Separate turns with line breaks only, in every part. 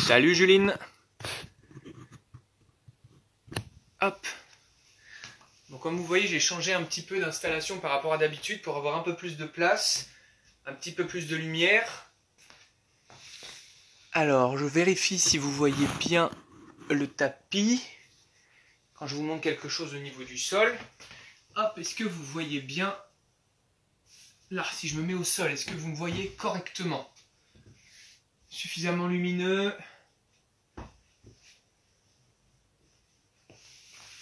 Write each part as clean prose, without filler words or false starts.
Salut Juline. Hop. Donc comme vous voyez, j'ai changé un petit peu d'installation par rapport à d'habitude pour avoir un peu plus de place, un petit peu plus de lumière. Alors, je vérifie si vous voyez bien le tapis. Quand je vous montre quelque chose au niveau du sol. Hop, est-ce que vous voyez bien? Là, si je me mets au sol, est-ce que vous me voyez correctement? Suffisamment lumineux.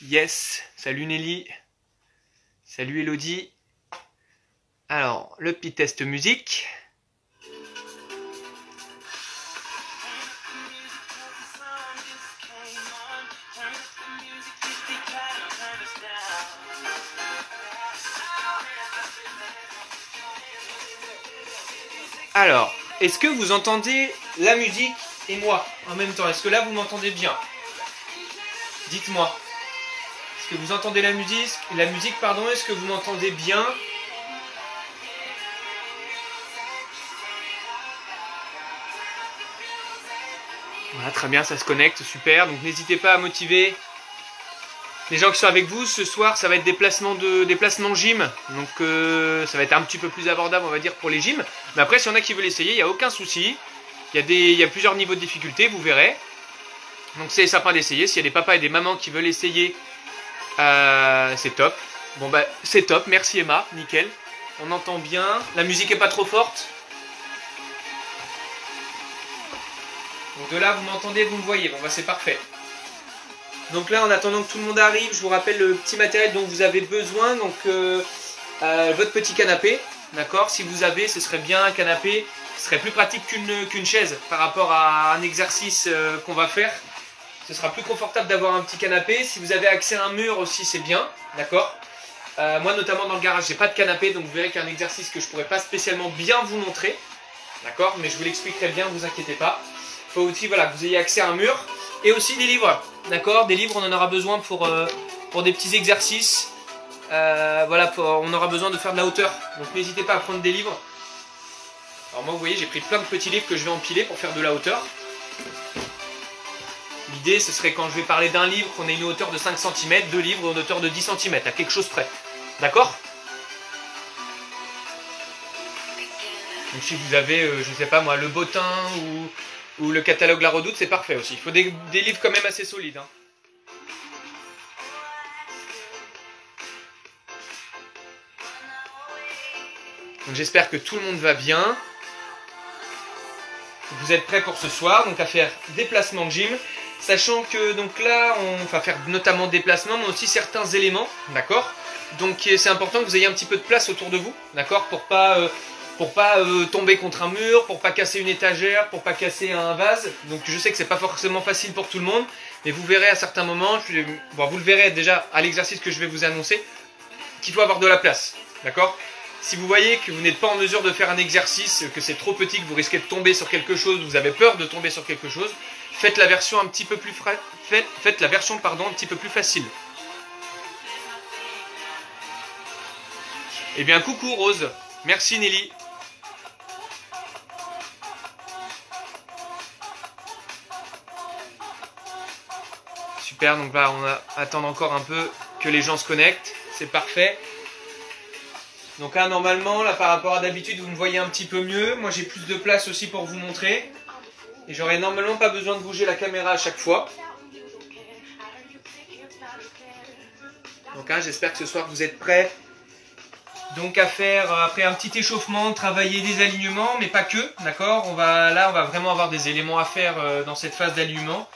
Yes, salut Nelly. Salut Elodie. Alors, le petit test musique. Alors, est-ce que vous entendez la musique et moi en même temps? Est-ce que là vous m'entendez bien? Dites-moi. Est-ce que vous entendez la musique, pardon, est-ce que vous m'entendez bien? Voilà, très bien, ça se connecte, super. Donc n'hésitez pas à motiver les gens qui sont avec vous. Ce soir, ça va être des placements gym. Donc ça va être un petit peu plus abordable, on va dire, pour les gyms. Mais après, s'il y en a qui veulent essayer, il n'y a aucun souci. Il y a plusieurs niveaux de difficulté, vous verrez. Donc c'est sympa d'essayer. S'il y a des papas et des mamans qui veulent essayer, c'est top. Bon bah c'est top, merci Emma, nickel. On entend bien. La musique est pas trop forte. Donc de là, vous m'entendez, vous me voyez. Bon bah c'est parfait. Donc là, en attendant que tout le monde arrive, je vous rappelle le petit matériel dont vous avez besoin. Donc votre petit canapé, d'accord? Si vous avez, ce serait bien un canapé. Ce serait plus pratique qu'une chaise par rapport à un exercice qu'on va faire. Ce sera plus confortable d'avoir un petit canapé. Si vous avez accès à un mur aussi, c'est bien, d'accord? Moi, notamment dans le garage, j'ai pas de canapé, donc vous verrez qu'il y a un exercice que je pourrais pas spécialement bien vous montrer, d'accord? Mais je vous l'expliquerai bien, vous inquiétez pas. Il faut aussi, voilà, que vous ayez accès à un mur. Et aussi des livres, d'accord? Des livres, on en aura besoin pour des petits exercices. Voilà, on aura besoin de faire de la hauteur. Donc n'hésitez pas à prendre des livres. Alors moi, vous voyez, j'ai pris plein de petits livres que je vais empiler pour faire de la hauteur. L'idée, ce serait quand je vais parler d'un livre, qu'on ait une hauteur de 5 cm, deux livres en hauteur de 10 cm, à quelque chose près. D'accord? Donc si vous avez, je ne sais pas moi, le Bottin ou le catalogue La Redoute, c'est parfait aussi. Il faut des livres quand même assez solides. Hein. Donc j'espère que tout le monde va bien. Vous êtes prêts pour ce soir, donc à faire des placements de gym. Sachant que donc là, on va faire notamment des placements, mais aussi certains éléments, d'accord? Donc c'est important que vous ayez un petit peu de place autour de vous, d'accord? Pour pas tomber contre un mur, pour pas casser une étagère, pour pas casser un vase. Donc je sais que c'est pas forcément facile pour tout le monde, mais vous verrez à certains moments, vous le verrez déjà à l'exercice que je vais vous annoncer, qu'il faut avoir de la place, d'accord? Si vous voyez que vous n'êtes pas en mesure de faire un exercice, que c'est trop petit, que vous risquez de tomber sur quelque chose, vous avez peur de tomber sur quelque chose, faites la version un petit peu plus faites la version un petit peu plus facile. Eh bien coucou Rose, merci Nelly. Super, donc là on va attendre encore un peu que les gens se connectent, c'est parfait. Donc là normalement, là par rapport à d'habitude, vous me voyez un petit peu mieux. Moi j'ai plus de place aussi pour vous montrer. Et j'aurai normalement pas besoin de bouger la caméra à chaque fois. Donc là j'espère que ce soir vous êtes prêts. Donc à faire, après un petit échauffement, travailler des alignements, mais pas que, d'accord? Là on va vraiment avoir des éléments à faire dans cette phase d'alignement,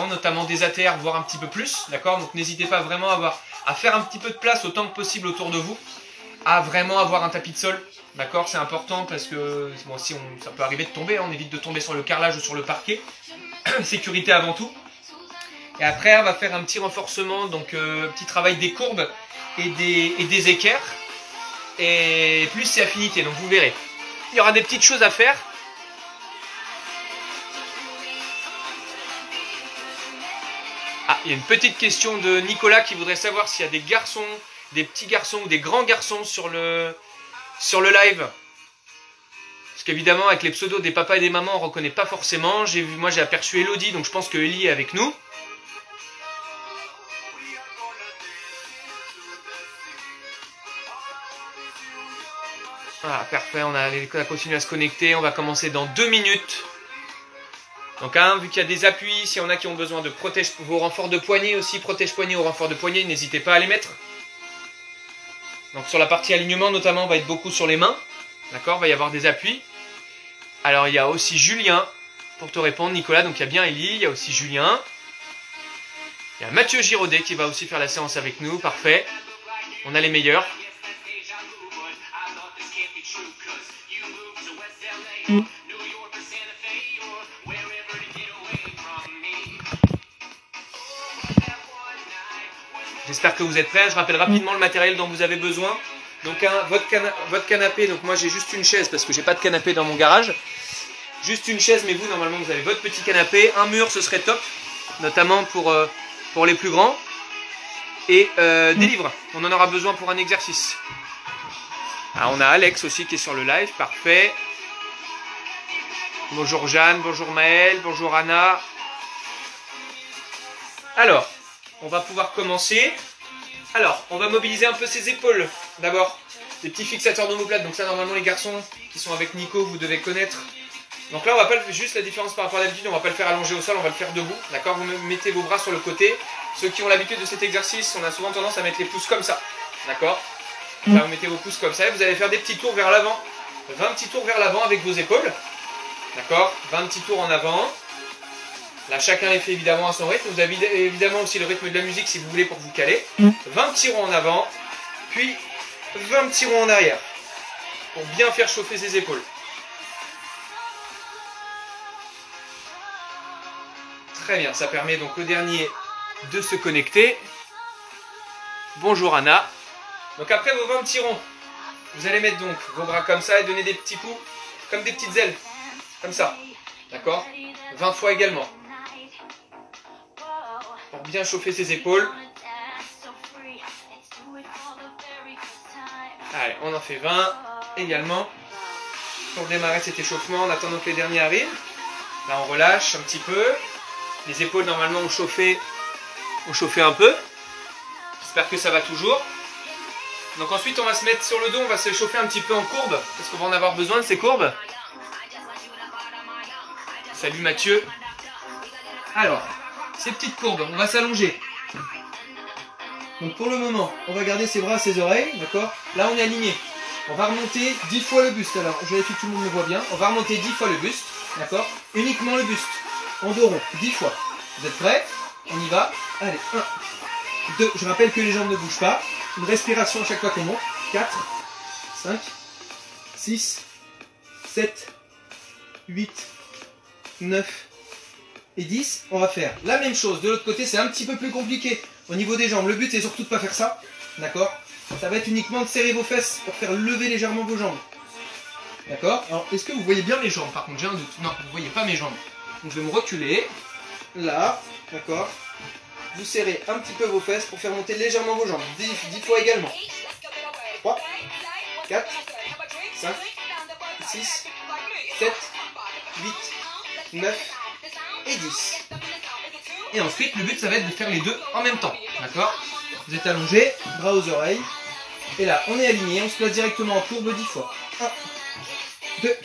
notamment des haltères, voire un petit peu plus, d'accord? Donc n'hésitez pas vraiment à faire un petit peu de place autant que possible autour de vous, à vraiment avoir un tapis de sol, d'accord? C'est important parce que bon, ça peut arriver de tomber, on évite de tomber sur le carrelage ou sur le parquet, sécurité avant tout. Et après on va faire un petit renforcement, donc petit travail des courbes et des équerres. Et plus c'est affinité, donc vous verrez. Il y aura des petites choses à faire. Ah, il y a une petite question de Nicolas qui voudrait savoir s'il y a des garçons, des petits garçons ou des grands garçons sur le live. qu'évidemment, avec les pseudos des papas et des mamans, on ne reconnaît pas forcément. Moi, j'ai aperçu Elodie, donc je pense que Ellie est avec nous. Voilà, parfait, on a continué à se connecter. On va commencer dans 2 minutes. Donc, vu qu'il y a des appuis, s'il y en a qui ont besoin de protège vos renforts de poignet aussi, protège-poignet ou renforts de poignet, n'hésitez pas à les mettre. Donc, sur la partie alignement, notamment, on va être beaucoup sur les mains. D'accord, il va y avoir des appuis. Alors, il y a aussi Julien pour te répondre, Nicolas. Donc, il y a bien Ellie, il y a aussi Julien. Il y a Mathieu Giraudet qui va aussi faire la séance avec nous. Parfait. On a les meilleurs. J'espère que vous êtes prêts. Je rappelle rapidement le matériel dont vous avez besoin. Donc votre canapé, donc moi j'ai juste une chaise parce que j'ai pas de canapé dans mon garage. Juste une chaise, mais vous normalement vous avez votre petit canapé. Un mur ce serait top, notamment pour les plus grands. Et des livres, on en aura besoin pour un exercice. Alors, on a Alex aussi qui est sur le live, parfait. Bonjour Jeanne, bonjour Maëlle, bonjour Anna. Alors, on va pouvoir commencer. Alors, on va mobiliser un peu ses épaules. D'abord, des petits fixateurs d'omoplate. Donc ça, normalement, les garçons qui sont avec Nico, vous devez connaître. Donc là, on va pas le faire, juste la différence par rapport à d'habitude, on va pas le faire allongé au sol, on va le faire debout. D'accord? Vous mettez vos bras sur le côté. Ceux qui ont l'habitude de cet exercice, on a souvent tendance à mettre les pouces comme ça. D'accord? Là, vous mettez vos pouces comme ça et vous allez faire des petits tours vers l'avant. 20 petits tours vers l'avant avec vos épaules. D'accord? 20 petits tours en avant. Là, chacun les fait évidemment à son rythme. Vous avez évidemment aussi le rythme de la musique si vous voulez pour vous caler. 20 petits ronds en avant, puis 20 petits ronds en arrière. Pour bien faire chauffer ses épaules. Très bien, ça permet donc au dernier de se connecter. Bonjour Anna. Donc après vos 20 petits ronds, vous allez mettre donc vos bras comme ça et donner des petits coups, comme des petites ailes. Comme ça. D'accord? 20 fois également. Pour bien chauffer ses épaules. Allez, on en fait 20 également. Pour démarrer cet échauffement, en attendant que les derniers arrivent. Là, on relâche un petit peu. Les épaules, normalement, ont chauffé un peu. J'espère que ça va toujours. Donc ensuite, on va se mettre sur le dos. On va se chauffer un petit peu en courbe. Parce qu'on va en avoir besoin de ces courbes. Salut Mathieu. Alors, ces petites courbes, on va s'allonger. Donc pour le moment, on va garder ses bras, ses oreilles, d'accord? Là, on est aligné. On va remonter 10 fois le buste. Alors, je vérifie que tout le monde me voit bien. On va remonter 10 fois le buste, d'accord? Uniquement le buste. En dos rond, 10 fois. Vous êtes prêts? On y va. Allez, 1, 2. Je rappelle que les jambes ne bougent pas. Une respiration à chaque fois qu'on monte. 4, 5, 6, 7, 8, 9 et 10. On va faire la même chose. De l'autre côté, c'est un petit peu plus compliqué au niveau des jambes. Le but, c'est surtout de ne pas faire ça. D'accord? Ça va être uniquement de serrer vos fesses pour faire lever légèrement vos jambes. D'accord? Alors, est-ce que vous voyez bien mes jambes? Par contre, j'ai un doute. Non, vous ne voyez pas mes jambes. Donc, je vais me reculer. Là. D'accord? Vous serrez un petit peu vos fesses pour faire monter légèrement vos jambes. 10 fois également. 3, 4, 5, 6, 7, 8, 9 et 10. Et ensuite, le but, ça va être de faire les deux en même temps. D'accord? Vous êtes allongé, bras aux oreilles. Et là, on est aligné, on se place directement en courbe 10 fois. 1, 2,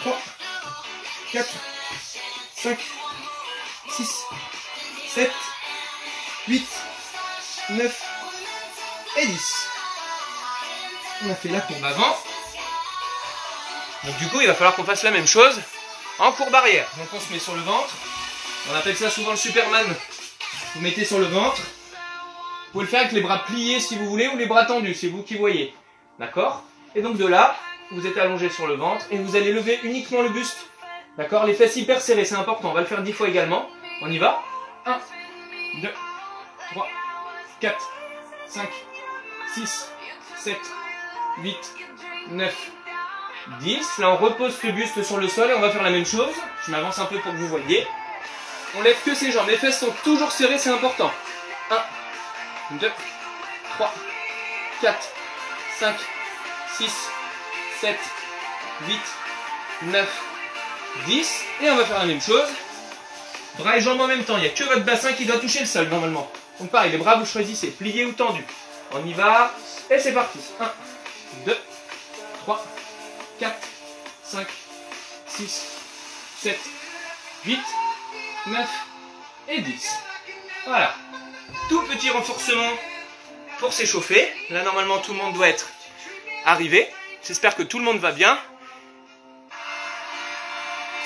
3, 4, 5, 6, 7, 8, 9 et 10. On a fait la courbe avant. Donc du coup, il va falloir qu'on fasse la même chose en courbe arrière. Donc on se met sur le ventre. On appelle ça souvent le Superman. Vous mettez sur le ventre. Vous pouvez le faire avec les bras pliés si vous voulez ou les bras tendus, c'est vous qui voyez. D'accord? Et donc de là, vous êtes allongé sur le ventre et vous allez lever uniquement le buste. D'accord? Les fesses hyper serrées, c'est important. On va le faire 10 fois également. On y va? 1, 2, 3, 4, 5, 6, 7, 8, 9, 10. Là, on repose ce buste sur le sol et on va faire la même chose. Je m'avance un peu pour que vous voyez. On lève que ses jambes. Les fesses sont toujours serrées, c'est important. 1, 2, 3, 4, 5, 6, 7, 8, 9, 10. Et on va faire la même chose. Bras et jambes en même temps. Il n'y a que votre bassin qui doit toucher le sol normalement. Donc pareil, les bras vous choisissez, pliés ou tendus. On y va. Et c'est parti. 1, 2, 3, 4, 5, 6, 7, 8, 9 et 10. Voilà. Tout petit renforcement pour s'échauffer. Là, normalement, tout le monde doit être arrivé. J'espère que tout le monde va bien.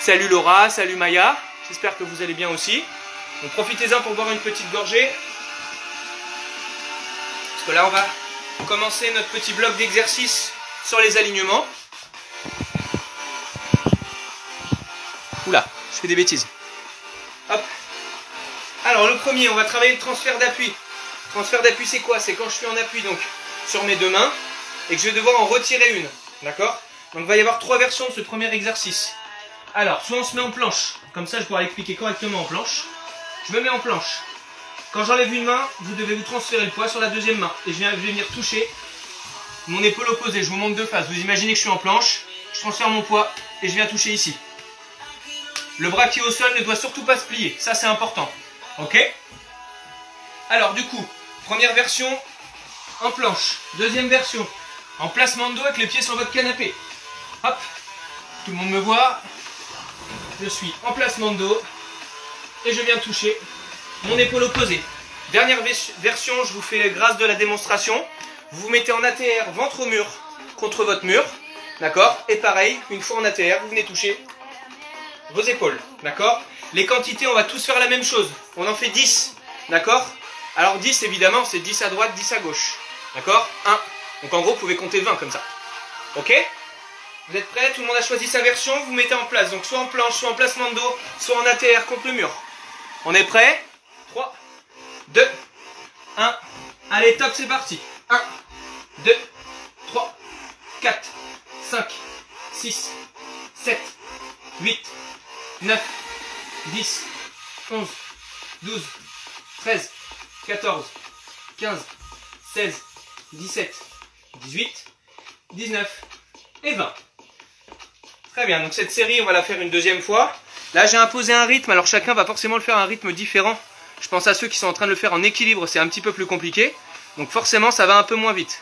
Salut Laura, salut Maya. J'espère que vous allez bien aussi. Donc, profitez-en pour boire une petite gorgée. Parce que là, on va commencer notre petit bloc d'exercice sur les alignements. Oula, je fais des bêtises. Hop. Alors le premier, on va travailler le transfert d'appui. Transfert d'appui, c'est quoi? C'est quand je suis en appui donc sur mes deux mains et que je vais devoir en retirer une. D'accord? Donc il va y avoir 3 versions de ce premier exercice. Alors, soit on se met en planche. Comme ça, je pourrai l'expliquer correctement en planche. Je me mets en planche. Quand j'enlève une main, vous devez vous transférer le poids sur la deuxième main. Et je vais venir toucher mon épaule opposée. Je vous montre de face. Vous imaginez que je suis en planche. Je transfère mon poids et je viens toucher ici. Le bras qui est au sol ne doit surtout pas se plier. Ça, c'est important. Ok? Alors, du coup, première version en planche. Deuxième version en placement de dos avec les pieds sur votre canapé. Hop. Tout le monde me voit. Je suis en placement de dos. Et je viens toucher mon épaule opposée. Dernière version, je vous fais les grâces de la démonstration. Vous vous mettez en ATR, ventre au mur, contre votre mur. D'accord? Et pareil, une fois en ATR, vous venez toucher vos épaules, d'accord? Les quantités, on va tous faire la même chose. On en fait 10, d'accord? Alors 10, évidemment, c'est 10 à droite, 10 à gauche, d'accord? 1. Donc en gros, vous pouvez compter 20 comme ça. Ok? Vous êtes prêts? Tout le monde a choisi sa version, vous mettez en place. Donc soit en planche, soit en placement de dos, soit en ATR contre le mur. On est prêts? 3, 2, 1. Allez, top, c'est parti. 1, 2, 3, 4, 5, 6, 7, 8, 9, 10, 11, 12, 13, 14, 15, 16, 17, 18, 19 et 20. Très bien, donc cette série, on va la faire une deuxième fois. Là, j'ai imposé un rythme, alors chacun va forcément le faire à un rythme différent. Je pense à ceux qui sont en train de le faire en équilibre, c'est un petit peu plus compliqué. Donc forcément, ça va un peu moins vite.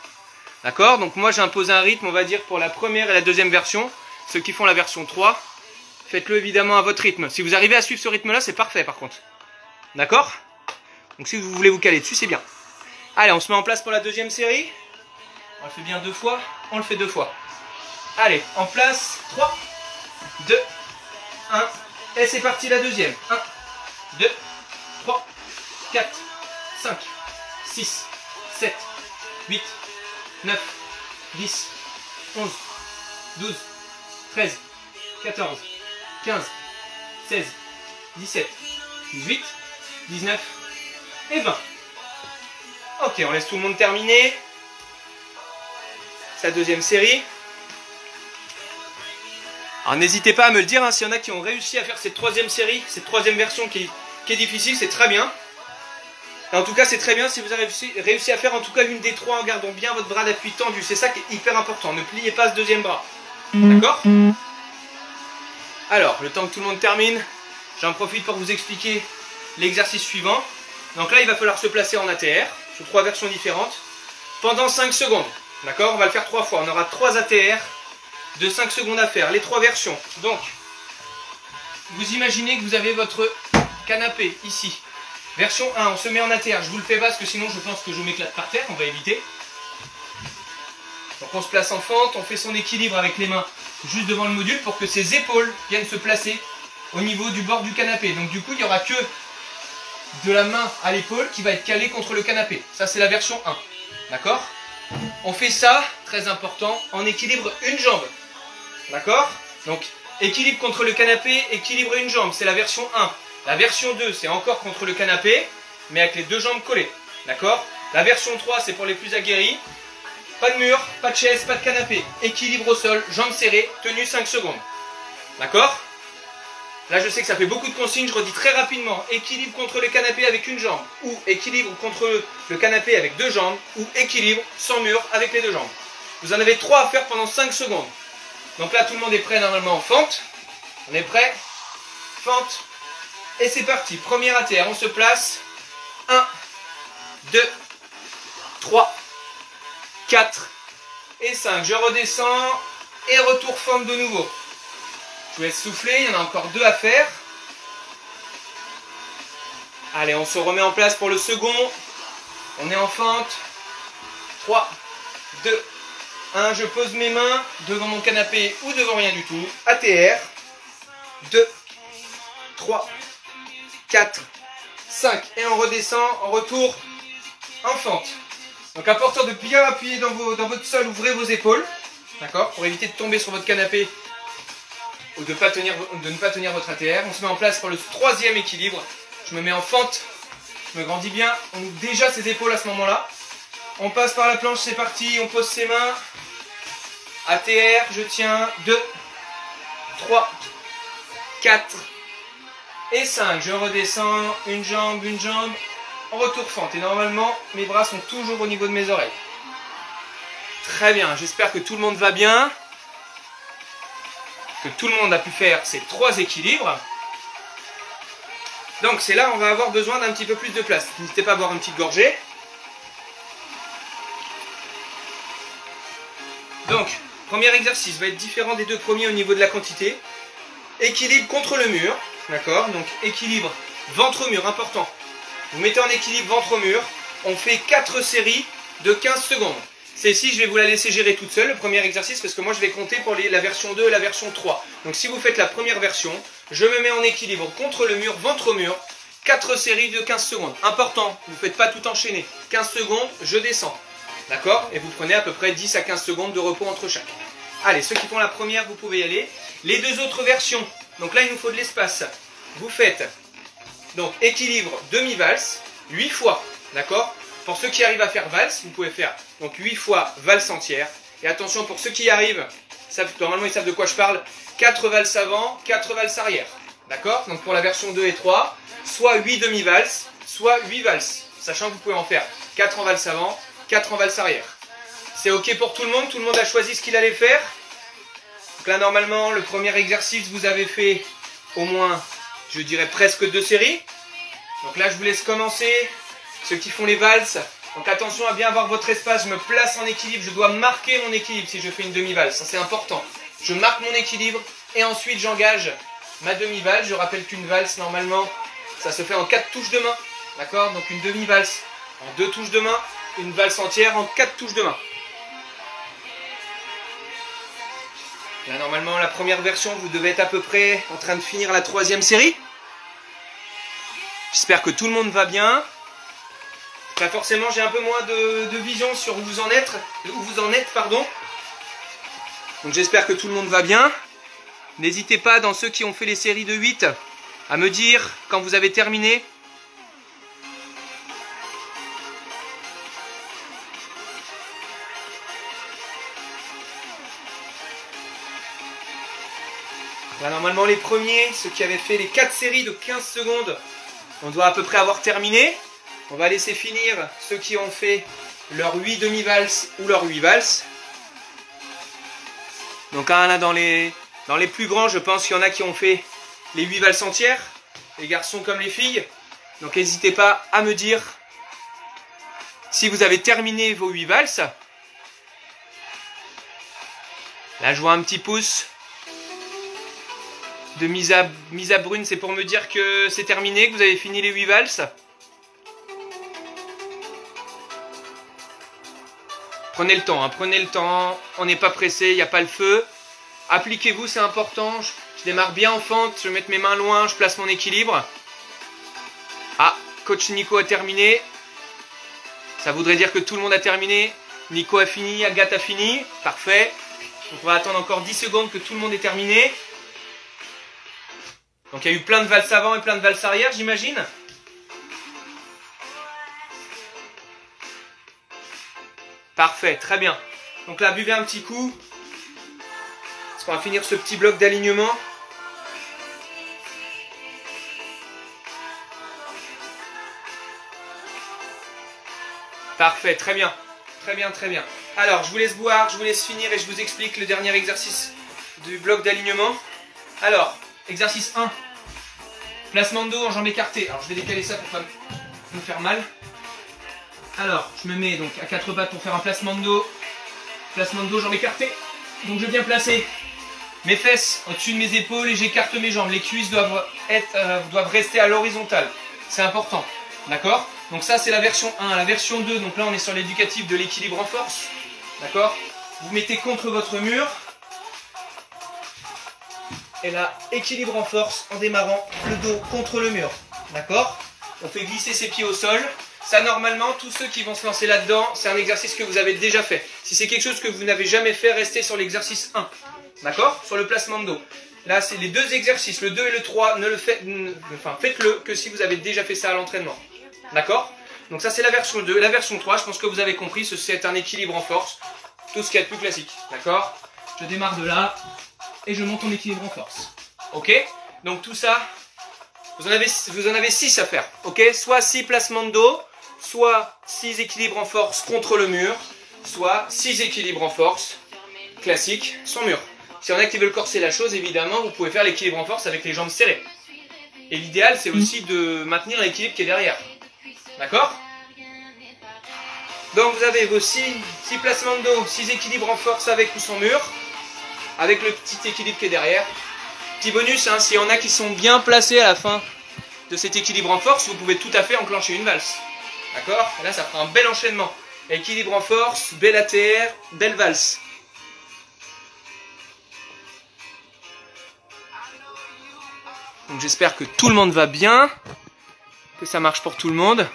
D'accord? Donc moi, j'ai imposé un rythme, on va dire, pour la première et la deuxième version. Ceux qui font la version 3, faites-le évidemment à votre rythme. Si vous arrivez à suivre ce rythme-là, c'est parfait par contre. D'accord? Donc si vous voulez vous caler dessus, c'est bien. Allez, on se met en place pour la deuxième série. On le fait bien 2 fois, on le fait 2 fois. Allez, en place, 3, 2, 1, et c'est parti la deuxième. 1, 2, 3, 4, 5, 6, 7, 8, 9, 10, 11, 12, 13, 14, 15, 16, 17, 18, 19 et 20. Ok, on laisse tout le monde terminer sa deuxième série. Alors n'hésitez pas à me le dire, hein, s'il y en a qui ont réussi à faire cette troisième série, cette troisième version qui est difficile, c'est très bien. Et en tout cas, c'est très bien si vous avez réussi à faire en tout cas l'une des 3 en gardant bien votre bras d'appui tendu. C'est ça qui est hyper important. Ne pliez pas ce deuxième bras. D'accord? Alors, le temps que tout le monde termine, j'en profite pour vous expliquer l'exercice suivant. Donc là, il va falloir se placer en ATR, sur 3 versions différentes, pendant 5 secondes. D'accord? On va le faire 3 fois. On aura 3 ATR de 5 secondes à faire, les 3 versions. Donc, vous imaginez que vous avez votre canapé ici. Version 1, on se met en ATR. Je vous le fais pas parce que sinon je pense que je m'éclate par terre, on va éviter. Donc on se place en fente, on fait son équilibre avec les mains juste devant le module pour que ses épaules viennent se placer au niveau du bord du canapé. Donc du coup, il n'y aura que de la main à l'épaule qui va être calée contre le canapé. Ça, c'est la version 1. D'accord? On fait ça, très important, en équilibre une jambe. D'accord? Donc, équilibre contre le canapé, équilibre une jambe, c'est la version 1. La version 2, c'est encore contre le canapé, mais avec les 2 jambes collées. D'accord? La version 3, c'est pour les plus aguerris. Pas de mur, pas de chaise, pas de canapé. Équilibre au sol, jambes serrées, tenue 5 secondes. D'accord? Là, je sais que ça fait beaucoup de consignes, je redis très rapidement. Équilibre contre le canapé avec une jambe, ou équilibre contre le canapé avec 2 jambes, ou équilibre sans mur avec les 2 jambes. Vous en avez 3 à faire pendant 5 secondes. Donc là, tout le monde est prêt normalement en fente. On est prêt? Fente. Et c'est parti. Première ATR, on se place. 1, 2, 3, 4 et 5. Je redescends et retour fente de nouveau. Je vous laisse souffler, il y en a encore 2 à faire. Allez, on se remet en place pour le second. On est en fente. 3, 2, 1. Je pose mes mains devant mon canapé ou devant rien du tout. ATR. 2, 3, 4, 5. Et on redescend en retour en fente. Donc important de bien appuyer dans votre sol, ouvrez vos épaules. D'accord? Pour éviter de tomber sur votre canapé ou de ne pas tenir votre ATR. On se met en place pour le troisième équilibre. Je me mets en fente, je me grandis bien. On ouvre déjà ses épaules à ce moment-là. On passe par la planche, c'est parti. On pose ses mains. ATR, je tiens. 2, 3, 4 et 5. Je redescends. Une jambe, en retour fente. Et normalement, mes bras sont toujours au niveau de mes oreilles. Très bien, j'espère que tout le monde va bien. Que tout le monde a pu faire ces 3 équilibres. Donc c'est là on va avoir besoin d'un petit peu plus de place. N'hésitez pas à boire une petite gorgée. Donc, premier exercice va être différent des 2 premiers au niveau de la quantité. Équilibre contre le mur. D'accord? Donc équilibre ventre-mur, important. Vous mettez en équilibre ventre-mur. On fait 4 séries de 15 secondes. Celle-ci, je vais vous la laisser gérer toute seule, le premier exercice, parce que moi je vais compter pour la version 2 et la version 3. Donc si vous faites la première version, je me mets en équilibre contre le mur, ventre-mur, 4 séries de 15 secondes. Important, vous ne faites pas tout enchaîner. 15 secondes, je descends. D'accord? Et vous prenez à peu près 10 à 15 secondes de repos entre chaque. Allez, ceux qui font la première, vous pouvez y aller. Les 2 autres versions, donc là il nous faut de l'espace. Vous faites donc équilibre demi-valse, 8 fois. D'accord? Pour ceux qui arrivent à faire valse, vous pouvez faire donc 8 fois valse entière. Et attention, pour ceux qui y arrivent, normalement ils savent de quoi je parle, 4 valses avant, 4 valses arrière. D'accord? Donc pour la version 2 et 3, soit 8 demi-valses, soit 8 valses. Sachant que vous pouvez en faire 4 en valse avant, 4 en valse arrière. C'est ok pour tout le monde a choisi ce qu'il allait faire. Donc là normalement, le premier exercice, vous avez fait au moins, je dirais presque 2 séries. Donc là je vous laisse commencer. Ceux qui font les valses, donc attention à bien avoir votre espace, je me place en équilibre, je dois marquer mon équilibre si je fais une demi-valse, ça c'est important. Je marque mon équilibre et ensuite j'engage ma demi-valse. Je rappelle qu'une valse normalement, ça se fait en 4 touches de main, d'accord? Donc une demi-valse en 2 touches de main, une valse entière en 4 touches de main. Là normalement la première version, vous devez être à peu près en train de finir la 3e série. J'espère que tout le monde va bien. Enfin, forcément j'ai un peu moins de vision sur où vous en êtes, pardon. Donc j'espère que tout le monde va bien. N'hésitez pas, dans ceux qui ont fait les séries de 8, à me dire quand vous avez terminé. Là, normalement les premiers, ceux qui avaient fait les 4 séries de 15 secondes, on doit à peu près avoir terminé. On va laisser finir ceux qui ont fait leur 8 demi-valses ou leur 8 valses. Donc là, dans les plus grands, je pense qu'il y en a qui ont fait les 8 valses entières, les garçons comme les filles. Donc n'hésitez pas à me dire si vous avez terminé vos 8 valses. Là, je vois un petit pouce de Misa Brune, c'est pour me dire que c'est terminé, que vous avez fini les 8 valses. Prenez le temps, on n'est pas pressé, il n'y a pas le feu. Appliquez-vous, c'est important. Je démarre bien en fente, je vais mettre mes mains loin, je place mon équilibre. Ah, coach Nico a terminé. Ça voudrait dire que tout le monde a terminé. Nico a fini, Agathe a fini. Parfait. Donc on va attendre encore 10 secondes que tout le monde ait terminé. Donc il y a eu plein de valses avant et plein de valses arrière, j'imagine. Parfait, très bien. Donc là, buvez un petit coup. Parce qu'on va finir ce petit bloc d'alignement. Parfait, très bien. Très bien, très bien. Alors, je vous laisse boire, je vous laisse finir et je vous explique le dernier exercice du bloc d'alignement. Alors, exercice 1. Placement de dos en jambes écartées. Alors je vais décaler ça pour pas me faire mal. Alors, je me mets donc à 4 pattes pour faire un placement de dos. Placement de dos, jambes écartées. Donc je viens placer mes fesses au-dessus de mes épaules et j'écarte mes jambes. Les cuisses doivent rester à l'horizontale. C'est important. D'accord? Donc ça c'est la version 1. La version 2, donc là on est sur l'éducatif de l'équilibre en force. D'accord? Vous mettez contre votre mur. Et là, équilibre en force en démarrant le dos contre le mur. D'accord? On fait glisser ses pieds au sol. Ça, normalement, tous ceux qui vont se lancer là-dedans, c'est un exercice que vous avez déjà fait. Si c'est quelque chose que vous n'avez jamais fait, restez sur l'exercice 1. D'accord? Sur le placement de dos. Là, c'est les deux exercices, le 2 et le 3. Faites-le que si vous avez déjà fait ça à l'entraînement. D'accord? Donc ça, c'est la version 2. La version 3, je pense que vous avez compris, c'est un équilibre en force. Tout ce qu'il y a de plus classique. D'accord? Je démarre de là. Et je monte en équilibre en force. Ok? Donc tout ça, vous en avez 6 à faire. Ok? Soit 6 placements de dos, soit 6 équilibres en force contre le mur, soit 6 équilibres en force classique sans mur. S'il y en a qui veulent corser la chose, évidemment, vous pouvez faire l'équilibre en force avec les jambes serrées. Et l'idéal, c'est aussi de maintenir l'équilibre qui est derrière. D'accord? Donc vous avez vos 6 placements de dos, 6 équilibres en force avec ou sans mur. Avec le petit équilibre qui est derrière. Petit bonus, hein, s'il y en a qui sont bien placés à la fin de cet équilibre en force, vous pouvez tout à fait enclencher une valse. D'accord? Et là, ça fera un bel enchaînement. Équilibre en force, bel ATR, belle valse. Donc j'espère que tout le monde va bien, que ça marche pour tout le monde.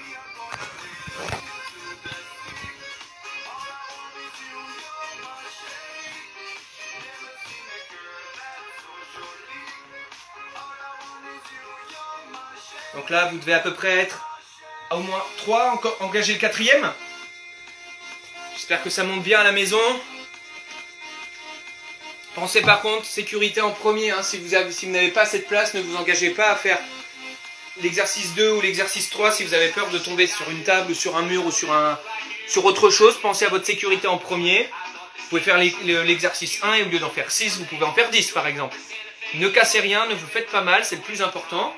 Donc là, vous devez à peu près être à au moins 3, encore engager le 4e. J'espère que ça monte bien à la maison. Pensez par contre, sécurité en premier. Hein. Si vous n'avez pas cette place, ne vous engagez pas à faire l'exercice 2 ou l'exercice 3 si vous avez peur de tomber sur une table, ou sur un mur ou sur autre chose. Pensez à votre sécurité en premier. Vous pouvez faire l'exercice 1 et au lieu d'en faire 6, vous pouvez en faire 10 par exemple. Ne cassez rien, ne vous faites pas mal, c'est le plus important.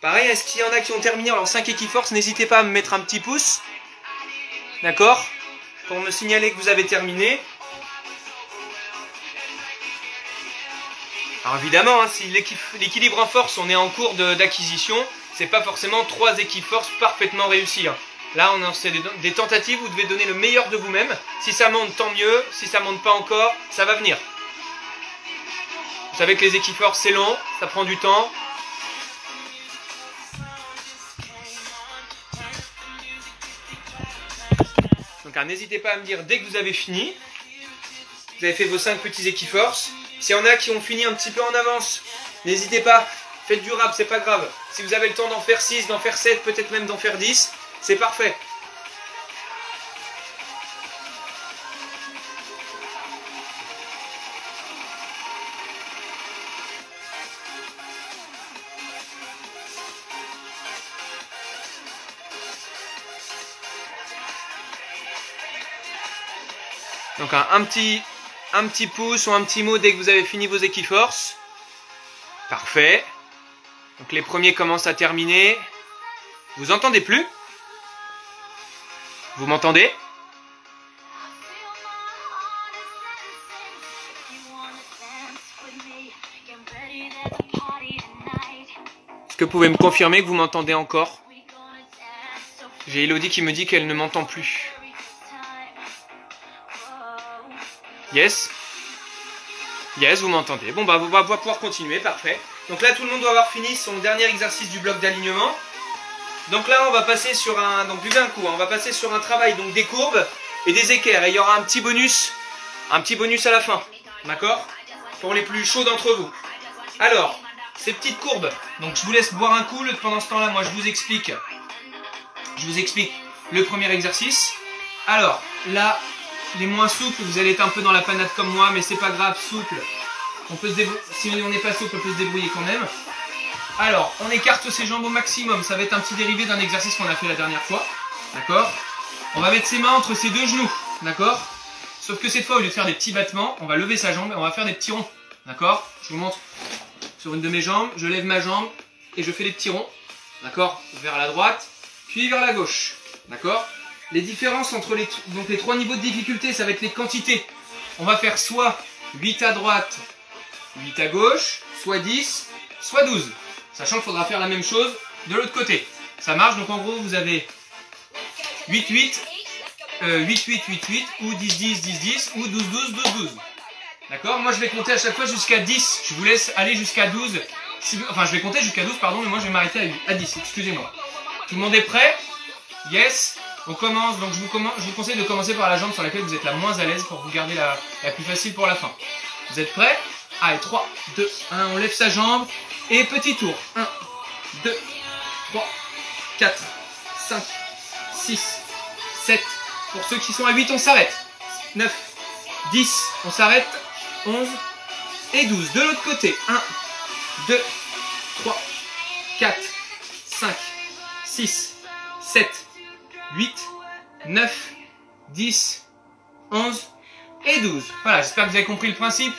Pareil, est-ce qu'il y en a qui ont terminé alors 5 Equiforce? N'hésitez pas à me mettre un petit pouce. D'accord? Pour me signaler que vous avez terminé. Alors évidemment, hein, si l'équilibre en force, on est en cours d'acquisition, c'est pas forcément 3 Equiforce parfaitement réussis. Hein. Là, c'est des tentatives, vous devez donner le meilleur de vous-même. Si ça monte, tant mieux. Si ça monte pas encore, ça va venir. Vous savez que les Equiforce, c'est long, ça prend du temps. Donc n'hésitez pas à me dire dès que vous avez fini. Vous avez fait vos 5 petits Equiforce. S'il y en a qui ont fini un petit peu en avance, n'hésitez pas. Faites du rap, c'est pas grave. Si vous avez le temps d'en faire 6, d'en faire 7, peut-être même d'en faire 10, c'est parfait. Donc un petit pouce ou un petit mot dès que vous avez fini vos Equiforce. Parfait. Donc les premiers commencent à terminer. Vous entendez plus? Vous m'entendez? Est-ce que vous pouvez me confirmer que vous m'entendez encore? J'ai Elodie qui me dit qu'elle ne m'entend plus. Yes? Yes, vous m'entendez. Bon, bah, on va pouvoir continuer, parfait. Donc là, tout le monde doit avoir fini son dernier exercice du bloc d'alignement. Donc là, on va passer sur un... Donc, buvez un coup, hein, on va passer sur un travail donc des courbes et des équerres. Et il y aura un petit bonus à la fin. D'accord? Pour les plus chauds d'entre vous. Alors, ces petites courbes. Donc, je vous laisse boire un coup. Pendant ce temps-là, moi, je vous explique le premier exercice. Alors, là... Les moins souples, vous allez être un peu dans la panade comme moi, mais c'est pas grave, souple. Si on n'est pas souple, on peut se débrouiller quand même. Alors, on écarte ses jambes au maximum. Ça va être un petit dérivé d'un exercice qu'on a fait la dernière fois. D'accord? On va mettre ses mains entre ses deux genoux. D'accord? Sauf que cette fois, au lieu de faire des petits battements, on va lever sa jambe et on va faire des petits ronds. D'accord? Je vous montre sur une de mes jambes. Je lève ma jambe et je fais des petits ronds. D'accord? Vers la droite, puis vers la gauche. D'accord? Les différences entre les trois niveaux de difficulté, ça va être les quantités. On va faire soit 8 à droite, 8 à gauche, soit 10, soit 12. Sachant qu'il faudra faire la même chose de l'autre côté. Ça marche, donc en gros, vous avez 8, 8, 8, 8, 8, 8, ou 10, 10, 10, 10, ou 12, 12, 12, 12. D'accord? Moi, je vais compter à chaque fois jusqu'à 10. Je vous laisse aller jusqu'à 12. Enfin, je vais compter jusqu'à 12, pardon, mais moi, je vais m'arrêter à 10, excusez-moi. Tout le monde est prêt? Yes. On commence, donc je vous conseille de commencer par la jambe sur laquelle vous êtes la moins à l'aise pour vous garder la plus facile pour la fin. Vous êtes prêts? Allez, 3, 2, 1, on lève sa jambe. Et petit tour. 1, 2, 3, 4, 5, 6, 7. Pour ceux qui sont à 8, on s'arrête. 9, 10, on s'arrête. 11 et 12. De l'autre côté. 1, 2, 3, 4, 5, 6, 7, 8, 9, 10, 11 et 12. Voilà, j'espère que vous avez compris le principe.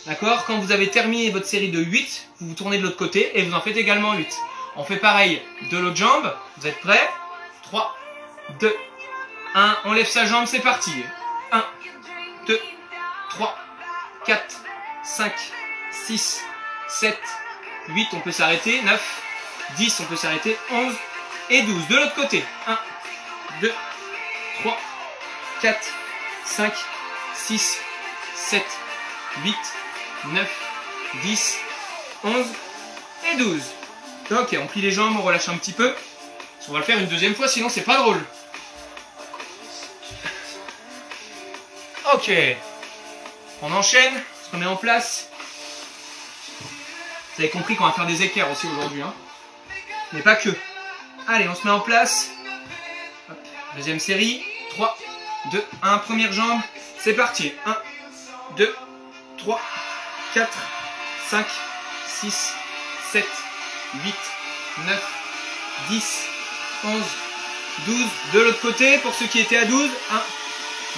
D'accord? Quand vous avez terminé votre série de 8, vous vous tournez de l'autre côté et vous en faites également 8. On fait pareil de l'autre jambe. Vous êtes prêts? 3, 2, 1. On lève sa jambe, c'est parti. 1, 2, 3, 4, 5, 6, 7, 8. On peut s'arrêter. 9, 10. On peut s'arrêter. 11 et 12. De l'autre côté. 1, 2, 3, 4, 5, 6, 7, 8, 9, 10, 11 et 12. Ok, on plie les jambes, on relâche un petit peu. On va le faire une deuxième fois, sinon c'est pas drôle. Ok. On enchaîne, on se remet en place. Vous avez compris qu'on va faire des équerres aussi aujourd'hui. Hein. Mais pas que. Allez, on se met en place. Hop. Deuxième série. 3, 2, 1. Première jambe. C'est parti. 1, 2, 3, 4, 5, 6, 7, 8, 9, 10, 11, 12. De l'autre côté, pour ceux qui étaient à 12. 1,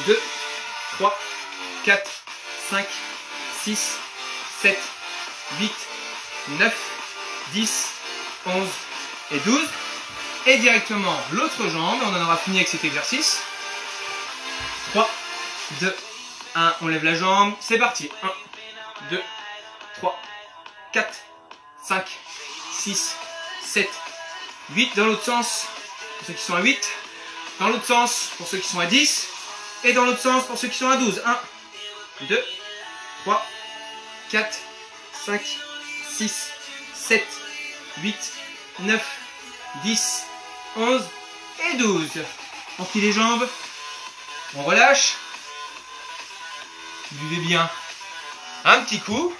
2, 3, 4, 5, 6, 7, 8, 9, 10, 11 et 12. Et directement l'autre jambe. On en aura fini avec cet exercice. 3, 2, 1. On lève la jambe. C'est parti. 1, 2, 3, 4, 5, 6, 7, 8. Dans l'autre sens, pour ceux qui sont à 8. Dans l'autre sens, pour ceux qui sont à 10. Et dans l'autre sens, pour ceux qui sont à 12. 1, 2, 3, 4, 5, 6, 7, 8, 9, 10, 11 et 12. On plie les jambes. On relâche. Buvez bien un petit coup.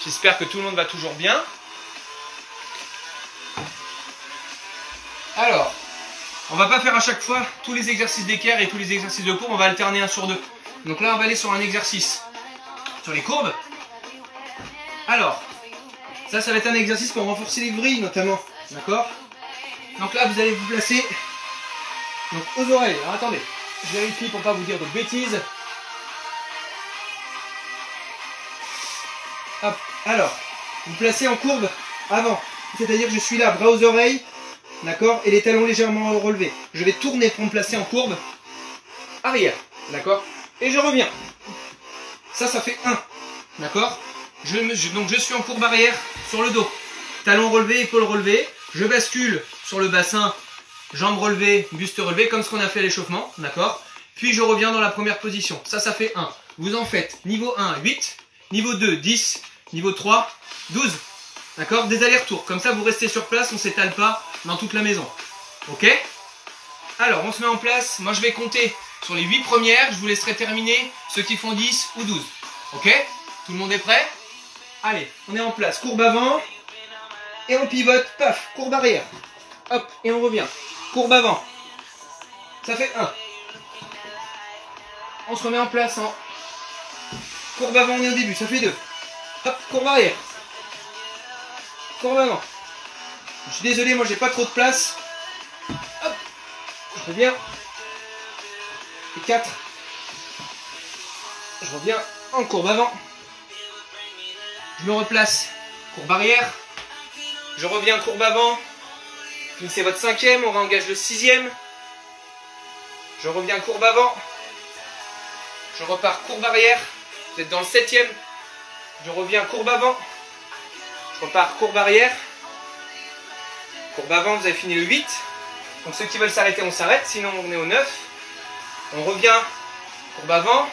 J'espère que tout le monde va toujours bien. Alors, on va pas faire à chaque fois tous les exercices d'équerre et tous les exercices de courbe. On va alterner un sur deux. Donc là, on va aller sur un exercice sur les courbes. Alors, ça va être un exercice pour renforcer les vrilles notamment. D'accord? Donc là, vous allez vous placer donc, aux oreilles. Alors attendez, je vérifie pour pas vous dire de bêtises. Hop, alors, vous placez en courbe avant. C'est-à-dire que je suis là, bras aux oreilles, d'accord, et les talons légèrement relevés. Je vais tourner pour me placer en courbe arrière, d'accord, et je reviens. Ça fait 1, d'accord. Donc je suis en courbe arrière sur le dos. Talons relevés, épaules relevées. Je bascule sur le bassin, jambes relevées, buste relevé, comme ce qu'on a fait à l'échauffement, d'accord. Puis je reviens dans la première position. Ça fait 1. Vous en faites niveau 1, 8, niveau 2, 10, niveau 3, 12. D'accord? Des allers-retours. Comme ça, vous restez sur place, on ne s'étale pas dans toute la maison. Ok? Alors, on se met en place. Moi, je vais compter sur les 8 premières. Je vous laisserai terminer ceux qui font 10 ou 12. Ok? Tout le monde est prêt? Allez, on est en place. Courbe avant. Et on pivote. Paf. Courbe arrière. Hop. Et on revient. Courbe avant. Ça fait 1. On se remet en place en courbe avant, on est au début. Ça fait 2. Hop. Courbe arrière. Courbe avant. Je suis désolé, moi j'ai pas trop de place. Hop. Je reviens. Et 4. Je reviens en courbe avant. Je me replace, courbe arrière. Je reviens courbe avant. Finissez votre 5e, on réengage le 6e. Je reviens courbe avant. Je repars courbe arrière. Vous êtes dans le 7e. Je reviens courbe avant. Je repars courbe arrière. Courbe avant, vous avez fini le 8. Donc ceux qui veulent s'arrêter, on s'arrête. Sinon, on est au 9. On revient courbe avant.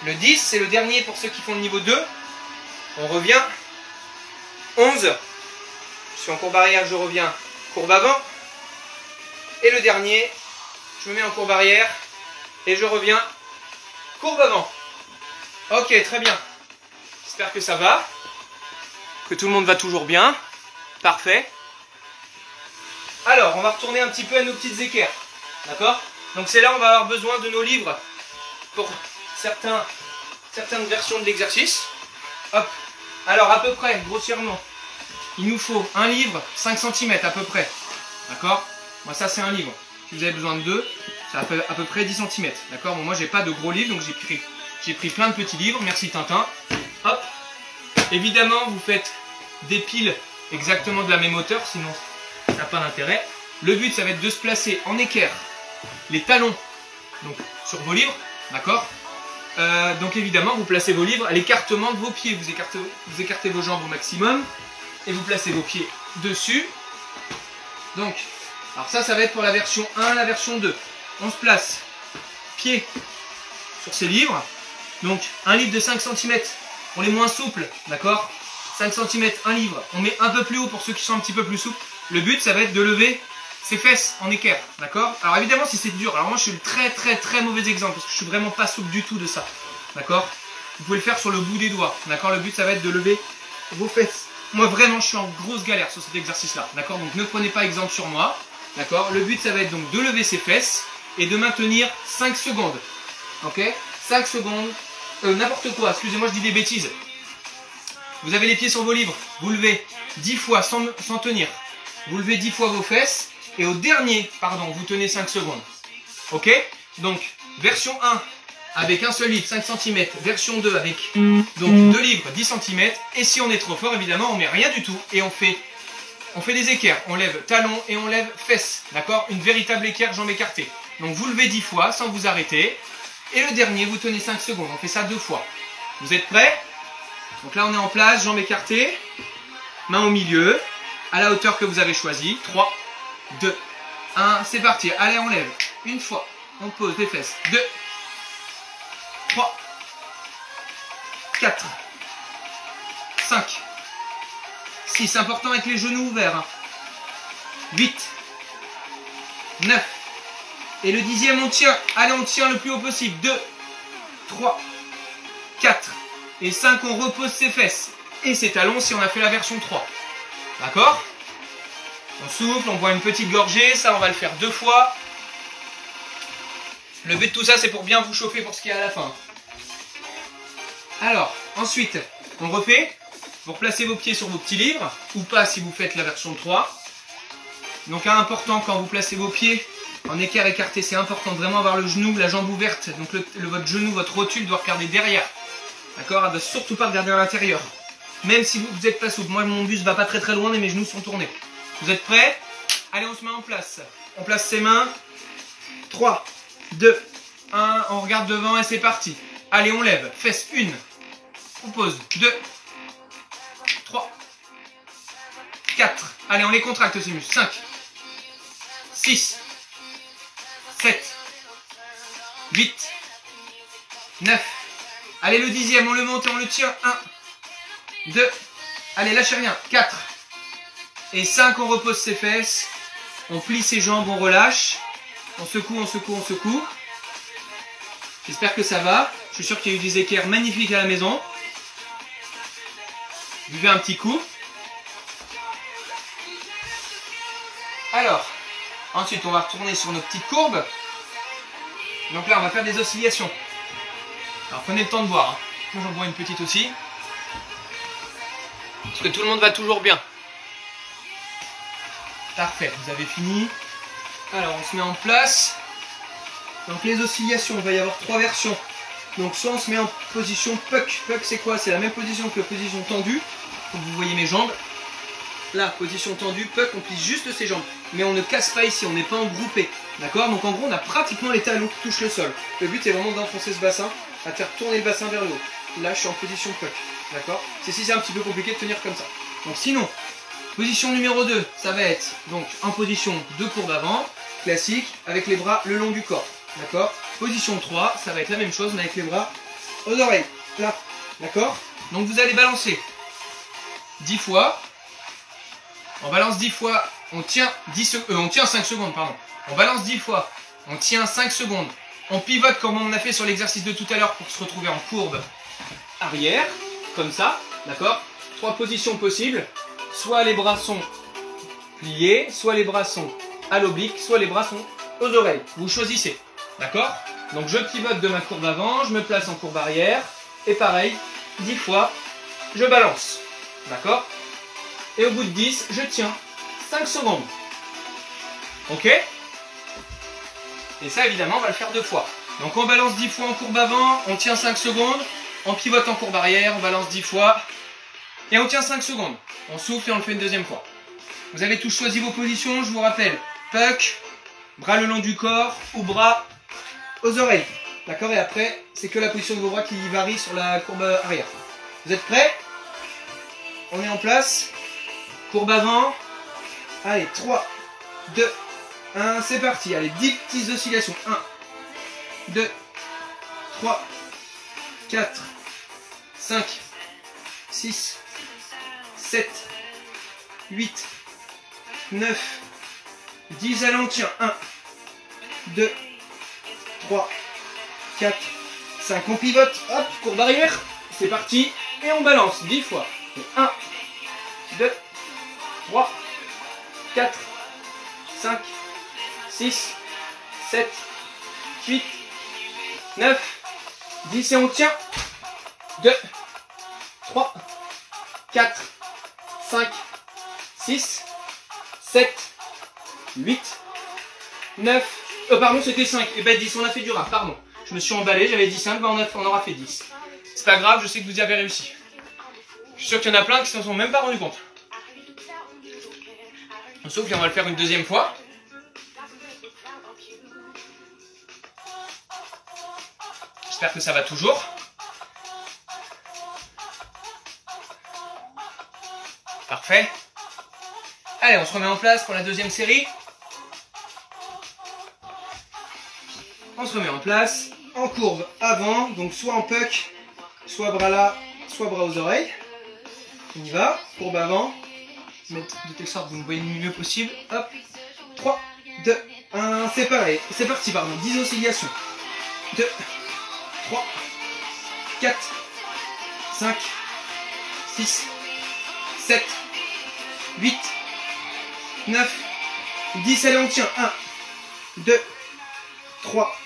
Le 10, c'est le dernier pour ceux qui font le niveau 2. On revient. 11. Je suis en courbe arrière, je reviens courbe avant. Et le dernier, je me mets en courbe arrière. Et je reviens courbe avant. Ok, très bien. J'espère que ça va. Que tout le monde va toujours bien. Parfait. Alors, on va retourner un petit peu à nos petites équerres. D'accord? Donc c'est là on va avoir besoin de nos livres pour certaines versions de l'exercice. Hop. Alors à peu près, grossièrement, il nous faut un livre, 5 cm à peu près. D'accord? Moi ça c'est un livre. Si vous avez besoin de deux, ça fait à peu près 10 cm. D'accord? Bon, moi j'ai pas de gros livres, donc j'ai pris plein de petits livres. Merci Tintin. Hop. Évidemment, vous faites des piles exactement de la même hauteur, sinon ça n'a pas d'intérêt. Le but, ça va être de se placer en équerre, les talons donc, sur vos livres, d'accord? Donc évidemment, vous placez vos livres à l'écartement de vos pieds. Vous écartez vos jambes au maximum et vous placez vos pieds dessus. Donc, alors ça va être pour la version 1, la version 2. On se place pied sur ces livres. Donc, un livre de 5 cm pour les moins souples, d'accord? 5 cm, un livre. On met un peu plus haut pour ceux qui sont un petit peu plus souples. Le but, ça va être de lever ses fesses en équerre, d'accord? Alors évidemment, si c'est dur, alors moi je suis le très mauvais exemple, parce que je suis vraiment pas souple du tout de ça, d'accord? Vous pouvez le faire sur le bout des doigts, d'accord? Le but, ça va être de lever vos fesses. Moi vraiment, je suis en grosse galère sur cet exercice-là, d'accord? Donc ne prenez pas exemple sur moi, d'accord? Le but, ça va être donc de lever ses fesses et de maintenir 5 secondes, ok? 5 secondes, n'importe quoi, excusez-moi, je dis des bêtises. Vous avez les pieds sur vos livres, vous levez 10 fois sans tenir. Vous levez 10 fois vos fesses et au dernier, pardon, vous tenez 5 secondes. Ok? Donc, version 1 avec un seul livre, 5 cm. Version 2 avec donc 2 livres, 10 cm. Et si on est trop fort, évidemment, on met rien du tout et on fait des équerres. On lève talons et on lève fesses. D'accord? Une véritable équerre, jambes écartées. Donc, vous levez 10 fois sans vous arrêter. Et le dernier, vous tenez 5 secondes. On fait ça 2 fois. Vous êtes prêts? Donc là, on est en place, jambes écartées, main au milieu, à la hauteur que vous avez choisie. 3, 2, 1, c'est parti. Allez, on lève. Une fois, on pose les fesses. 2, 3, 4, 5, 6. Important avec les genoux ouverts. 8, 9. Et le 10e, on tient. Allez, on tient le plus haut possible. 2, 3, 4. Et 5, on repose ses fesses et ses talons si on a fait la version 3. D'accord? On souffle, on boit une petite gorgée. Ça, on va le faire 2 fois. Le but de tout ça, c'est pour bien vous chauffer pour ce qu'il y a à la fin. Alors, ensuite, on refait. Vous replacez vos pieds sur vos petits livres. Ou pas si vous faites la version 3. Donc, important, quand vous placez vos pieds en équerre écarté, c'est important de vraiment avoir le genou, la jambe ouverte. Donc, votre genou, votre rotule doit regarder derrière. D'accord? Elle ne doit surtout pas regarder à l'intérieur. Même si vous n'êtes pas souple. Moi, mon bus va pas très loin, mais mes genoux sont tournés. Vous êtes prêts? Allez, on se met en place. On place ses mains. 3, 2, 1. On regarde devant et c'est parti. Allez, on lève. Fesses 1. On pose. 2, 3, 4. Allez, on les contracte ces muscles. 5, 6, 7, 8, 9. Allez, le 10e, on le monte et on le tient. 1, 2, allez, lâchez rien. 4 et 5, on repose ses fesses. On plie ses jambes, on relâche. On secoue, on secoue, on secoue. J'espère que ça va. Je suis sûr qu'il y a eu des équerres magnifiques à la maison. Buvez un petit coup. Alors, ensuite, on va retourner sur nos petites courbes. Donc là, on va faire des oscillations. Alors prenez le temps de boire. Moi j'en bois une petite aussi. Parce que tout le monde va toujours bien. Parfait, vous avez fini. Alors on se met en place. Donc les oscillations, il va y avoir 3 versions. Donc soit on se met en position puck. Puck c'est quoi? C'est la même position que position tendue. Donc vous voyez mes jambes. Là, position tendue, puck, on plie juste ses jambes. Mais on ne casse pas ici, on n'est pas en groupé. D'accord? Donc en gros, on a pratiquement les talons qui touchent le sol. Le but est vraiment d'enfoncer ce bassin, à faire tourner le bassin vers le haut. Là, je suis en position puck. D'accord? C'est un petit peu compliqué de tenir comme ça. Donc sinon, position numéro 2, ça va être donc en position de courbe avant, classique, avec les bras le long du corps. D'accord? Position 3, ça va être la même chose, mais avec les bras aux oreilles. Là. D'accord? Donc vous allez balancer 10 fois. On balance 10 fois, on tient 5 secondes, pardon. On balance 10 fois, on tient 5 secondes. On pivote comme on a fait sur l'exercice de tout à l'heure pour se retrouver en courbe arrière, comme ça, d'accord? 3 positions possibles, soit les bras sont pliés, soit les bras sont à l'oblique, soit les bras sont aux oreilles. Vous choisissez, d'accord? Donc je pivote de ma courbe avant, je me place en courbe arrière, et pareil, 10 fois, je balance, d'accord? Et au bout de 10, je tiens 5 secondes. Ok? Et ça, évidemment, on va le faire 2 fois. Donc on balance 10 fois en courbe avant, on tient 5 secondes. On pivote en courbe arrière, on balance 10 fois. Et on tient 5 secondes. On souffle et on le fait une deuxième fois. Vous avez tous choisi vos positions, je vous rappelle. Puck, bras le long du corps ou bras aux oreilles. D'accord? Et après, c'est que la position de vos bras qui varie sur la courbe arrière. Vous êtes prêts? On est en place. Courbe avant. Allez, 3, 2, 1, c'est parti. Allez, 10 petites oscillations. 1, 2, 3, 4, 5, 6, 7, 8, 9, 10. Allez, on tient. 1, 2, 3, 4, 5. On pivote. Hop, courbe arrière. C'est parti. Et on balance 10 fois. 1, 2, 3, 4, 5, 6, 7, 8, 9, 10 et on tient. 2, 3, 4, 5, 6, 7, 8, 9, pardon c'était 5, et ben 10, on a fait du rap, pardon. Je me suis emballé, j'avais dit 5, ben on aura fait 10. C'est pas grave, je sais que vous y avez réussi. Je suis sûr qu'il y en a plein qui ne s'en sont même pas rendus compte. On souffle et on va le faire une deuxième fois. J'espère que ça va toujours. Parfait. Allez, on se remet en place pour la deuxième série. On se remet en place, en courbe avant, donc soit en puck, soit bras là, soit bras aux oreilles. On y va, courbe avant. Mettre de telle sorte que vous me voyez le mieux possible. Hop, 3, 2, 1, c'est pareil. C'est parti, pardon, 10 oscillations. 2, 3, 4, 5, 6, 7, 8, 9, 10. Allez, on tient. 1, 2, 3,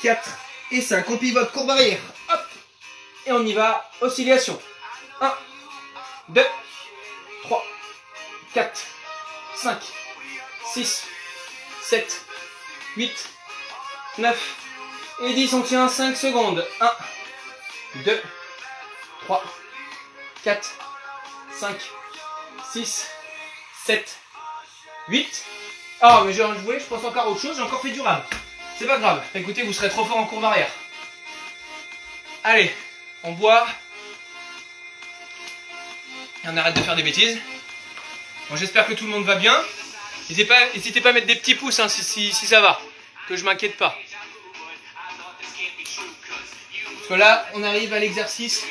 4 et 5. On pivote, courbe arrière. Hop, et on y va, oscillation. 1, 2, 3, 4, 5, 6, 7, 8, 9 et 10. On tient 5 secondes. 1, 2, 3, 4, 5, 6, 7, 8. Ah, mais j'ai joué, je pense encore à autre chose, j'ai encore fait du rab. C'est pas grave. Écoutez, vous serez trop fort en courbe arrière. Allez, on boit. Et on arrête de faire des bêtises. Bon, j'espère que tout le monde va bien. N'hésitez pas à mettre des petits pouces hein, si ça va. Que je m'inquiète pas. Parce que là, on arrive à l'exercice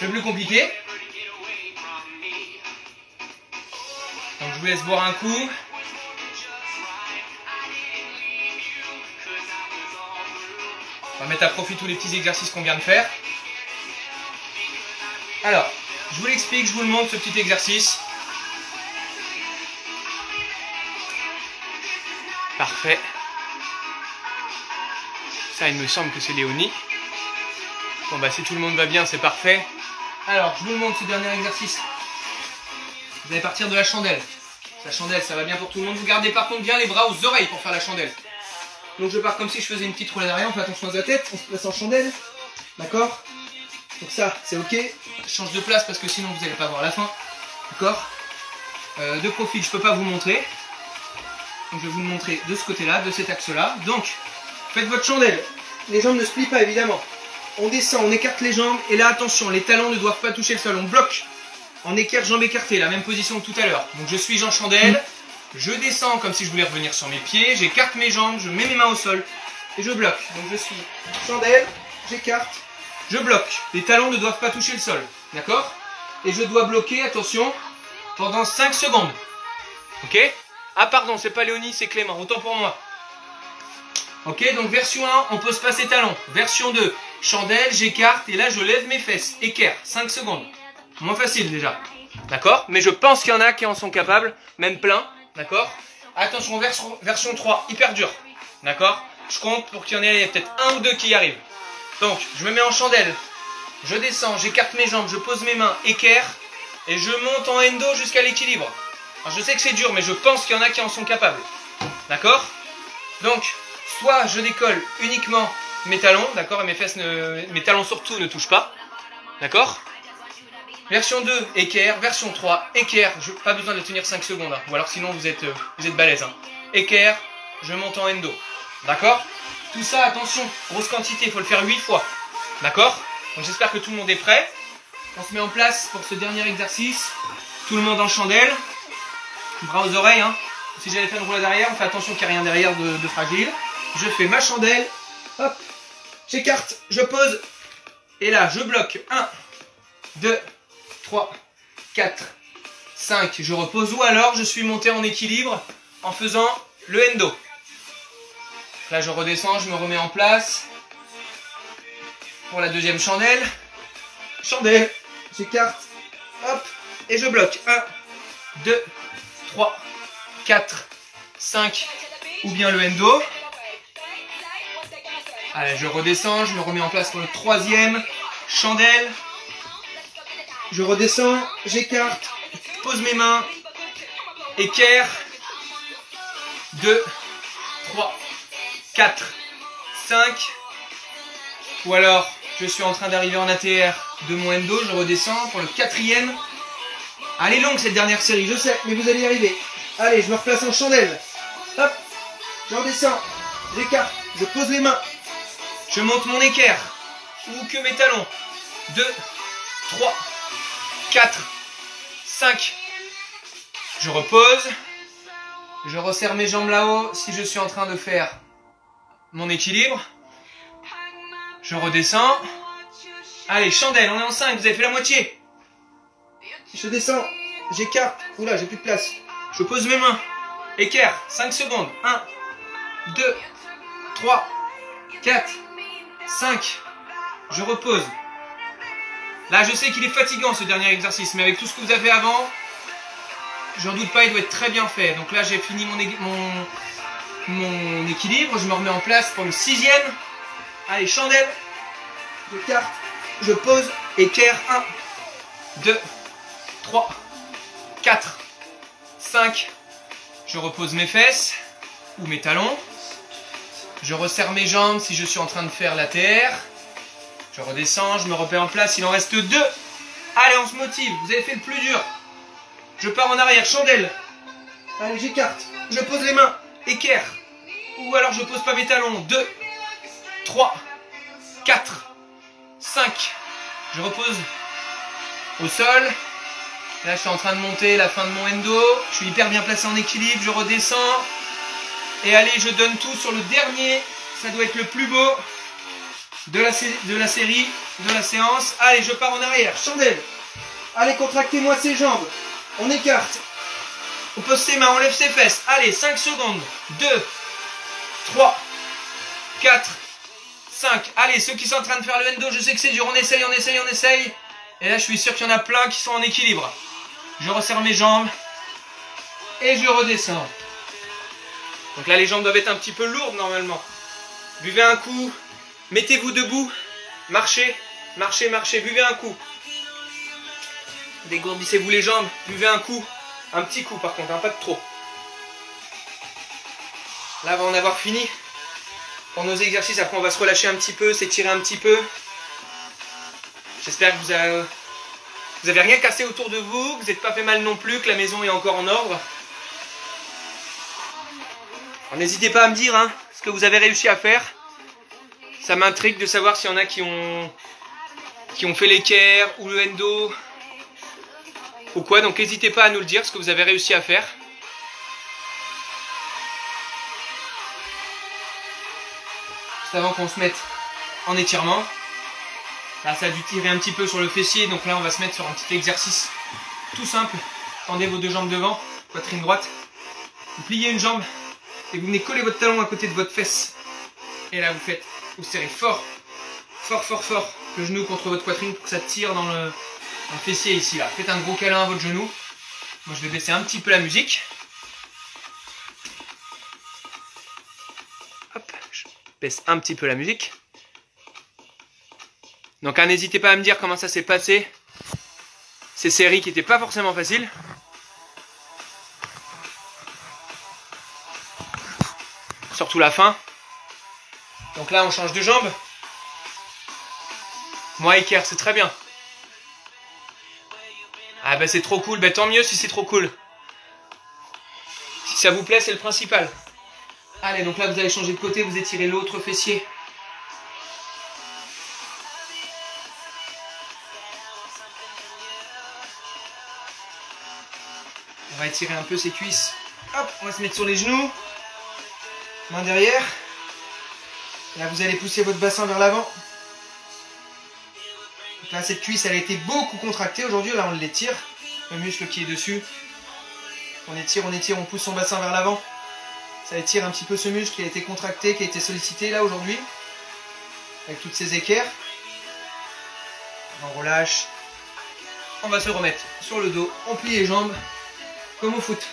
le plus compliqué. Donc je vous laisse boire un coup. On va mettre à profit tous les petits exercices qu'on vient de faire. Alors, je vous l'explique, je vous le montre ce petit exercice. Parfait. Ça, il me semble que c'est Léonie. Bon bah si tout le monde va bien, c'est parfait. Alors, je vous montre ce dernier exercice. Vous allez partir de la chandelle. La chandelle, ça va bien pour tout le monde. Vous gardez par contre bien les bras aux oreilles pour faire la chandelle. Donc je pars comme si je faisais une petite roulade arrière, on fait attention à la tête, on se place en chandelle. D'accord? Donc ça, c'est ok. Je change de place parce que sinon vous n'allez pas voir la fin. D'accord? De profil, je ne peux pas vous montrer. Donc je vais vous le montrer de ce côté-là, de cet axe-là. Donc, faites votre chandelle. Les jambes ne se plient pas, évidemment. On descend, on écarte les jambes. Et là, attention, les talons ne doivent pas toucher le sol. On bloque. On écarte, jambes écartées. La même position que tout à l'heure. Donc je suis en chandelle. Je descends comme si je voulais revenir sur mes pieds. J'écarte mes jambes. Je mets mes mains au sol. Et je bloque. Donc je suis chandelle. J'écarte. Je bloque. Les talons ne doivent pas toucher le sol. D'accord? Et je dois bloquer, attention, pendant 5 secondes. Ok? Ah pardon, c'est pas Léonie, c'est Clément. Autant pour moi. Ok, donc version 1, on pose pas ses talons. Version 2, chandelle, j'écarte et là je lève mes fesses. Équerre, 5 secondes. Moins facile déjà. D'accord? Mais je pense qu'il y en a qui en sont capables, même plein. D'accord? Attention, version 3, hyper dur. D'accord? Je compte pour qu'il y en ait peut-être 1 ou 2 qui y arrivent. Donc, je me mets en chandelle. Je descends, j'écarte mes jambes, je pose mes mains, équerre. Et je monte en endo jusqu'à l'équilibre. Alors je sais que c'est dur, mais je pense qu'il y en a qui en sont capables. D'accord? Donc, soit je décolle uniquement mes talons, d'accord? Et mes fesses, mes talons surtout ne touchent pas. D'accord? Version 2, équerre. Version 3, équerre. Pas besoin de tenir 5 secondes. Hein. Ou alors sinon vous êtes balèze. Hein. Équerre, je monte en endo. D'accord? Tout ça, attention, grosse quantité, il faut le faire 8 fois. D'accord? Donc j'espère que tout le monde est prêt. On se met en place pour ce dernier exercice. Tout le monde en chandelle. Bras aux oreilles. Hein. Si j'allais faire une roulade arrière, on fait attention qu'il n'y a rien derrière de fragile. Je fais ma chandelle. Hop. J'écarte. Je pose. Et là, je bloque. 1, 2, 3, 4, 5. Je repose. Ou alors, je suis monté en équilibre en faisant le endo. Là, je redescends. Je me remets en place. Pour la deuxième chandelle. Chandelle. J'écarte. Hop. Et je bloque. 1, 2, 3, 4, 5. Ou bien le endo. Allez, je redescends. Je me remets en place pour le troisième. Chandelle. Je redescends. J'écarte. Pose mes mains. Équerre. 2, 3, 4, 5. Ou alors, je suis en train d'arriver en ATR de mon endo. Je redescends pour le quatrième. Elle est longue cette dernière série, je sais, mais vous allez y arriver. Allez, je me replace en chandelle. Hop, je redescends, j'écarte, je pose les mains. Je monte mon équerre, ou que mes talons. 2, 3, 4, 5. Je repose. Je resserre mes jambes là-haut si je suis en train de faire mon équilibre. Je redescends. Allez, chandelle, on est en 5, vous avez fait la moitié. Je descends, j'écarte. Oula, j'ai plus de place. Je pose mes mains. Équerre, 5 secondes. 1, 2, 3, 4, 5. Je repose. Là, je sais qu'il est fatigant ce dernier exercice, mais avec tout ce que vous avez avant, j'en doute pas, il doit être très bien fait. Donc là, j'ai fini mon équilibre. Je me remets en place pour le sixième. Allez, chandelle. J'écarte. Je pose. Équerre. 1, 2, 3, 4, 5. Je repose mes fesses ou mes talons. Je resserre mes jambes si je suis en train de faire la TR. Je redescends, je me remets en place. Il en reste 2. Allez, on se motive. Vous avez fait le plus dur. Je pars en arrière, chandelle. Allez, j'écarte. Je pose les mains. Équerre. Ou alors je pose pas mes talons. 2, 3, 4, 5. Je repose au sol. Là, je suis en train de monter la fin de mon endo. Je suis hyper bien placé en équilibre. Je redescends. Et allez, je donne tout sur le dernier. Ça doit être le plus beau de la série, de la séance. Allez, je pars en arrière. Chandelle. Allez, contractez-moi ses jambes. On écarte. On pose ses mains, on lève ses fesses. Allez, 5 secondes. 2, 3, 4, 5. Allez, ceux qui sont en train de faire le endo, je sais que c'est dur. On essaye, on essaye, on essaye. Et là, je suis sûr qu'il y en a plein qui sont en équilibre. Je resserre mes jambes. Et je redescends. Donc là, les jambes doivent être un petit peu lourdes normalement. Buvez un coup. Mettez-vous debout. Marchez, marchez, marchez. Buvez un coup. Dégourdissez-vous les jambes. Buvez un coup. Un petit coup par contre, hein, pas de trop. Là, on va en avoir fini. pour nos exercices. Après, on va se relâcher un petit peu, s'étirer un petit peu. J'espère que vous avez rien cassé autour de vous, que vous n'êtes pas fait mal non plus, que la maison est encore en ordre. N'hésitez pas à me dire ce que vous avez réussi à faire. Ça m'intrigue de savoir s'il y en a qui ont fait l'équerre ou le endo ou quoi. Donc n'hésitez pas à nous le dire, ce que vous avez réussi à faire. Juste avant qu'on se mette en étirement. Là, ça a dû tirer un petit peu sur le fessier. Donc là, on va se mettre sur un petit exercice tout simple. Tendez vos deux jambes devant, poitrine droite. Vous pliez une jambe et vous venez coller votre talon à côté de votre fesse. Et là, vous serrez fort, fort, fort, fort le genou contre votre poitrine pour que ça tire dans le fessier ici. Là. Faites un gros câlin à votre genou. Moi, je vais baisser un petit peu la musique. Hop, je baisse un petit peu la musique. Donc, n'hésitez pas à me dire comment ça s'est passé. Ces séries qui n'étaient pas forcément faciles. Surtout la fin. Donc là, on change de jambe. Moi, équerre, c'est très bien. Ah bah c'est trop cool. Bah tant mieux si c'est trop cool. Si ça vous plaît, c'est le principal. Allez, donc là, vous allez changer de côté. Vous étirez l'autre fessier. On va étirer un peu ses cuisses. Hop, on va se mettre sur les genoux. Main derrière. Là, vous allez pousser votre bassin vers l'avant. Là, cette cuisse, elle a été beaucoup contractée aujourd'hui. Là, on l'étire. Le muscle qui est dessus. On étire, on pousse son bassin vers l'avant. Ça étire un petit peu ce muscle qui a été contracté, qui a été sollicité là aujourd'hui. Avec toutes ces équerres. On relâche. On va se remettre sur le dos. On plie les jambes. Comme au foot.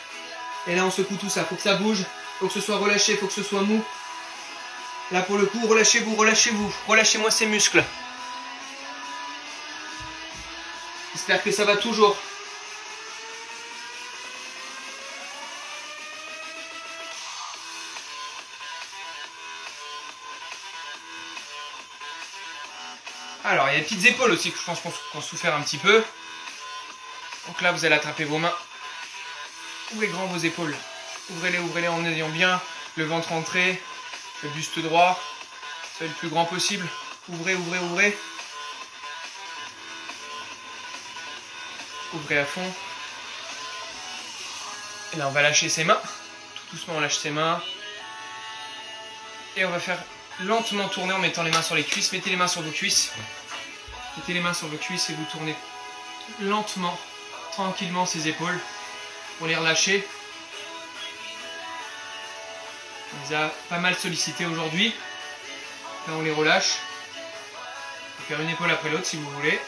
Et là, on secoue tout ça. Faut que ça bouge. Faut que ce soit relâché. Faut que ce soit mou. Là, pour le coup, relâchez-vous, relâchez-vous. Relâchez-moi ces muscles. J'espère que ça va toujours. Alors, il y a les petites épaules aussi que je pense qu'on souffert un petit peu. Donc là, vous allez attraper vos mains. Ouvrez grand vos épaules. Ouvrez-les en ayant bien le ventre entré, le buste droit. Soyez le plus grand possible. Ouvrez. Ouvrez à fond. Et là, on va lâcher ses mains. Tout doucement, on lâche ses mains. Et on va faire lentement tourner en mettant les mains sur les cuisses. Mettez les mains sur vos cuisses. Mettez les mains sur vos cuisses et vous tournez lentement, tranquillement ces épaules pour les relâcher. On les a pas mal sollicités aujourd'hui. Là, on les relâche. On peut faire une épaule après l'autre si vous voulez.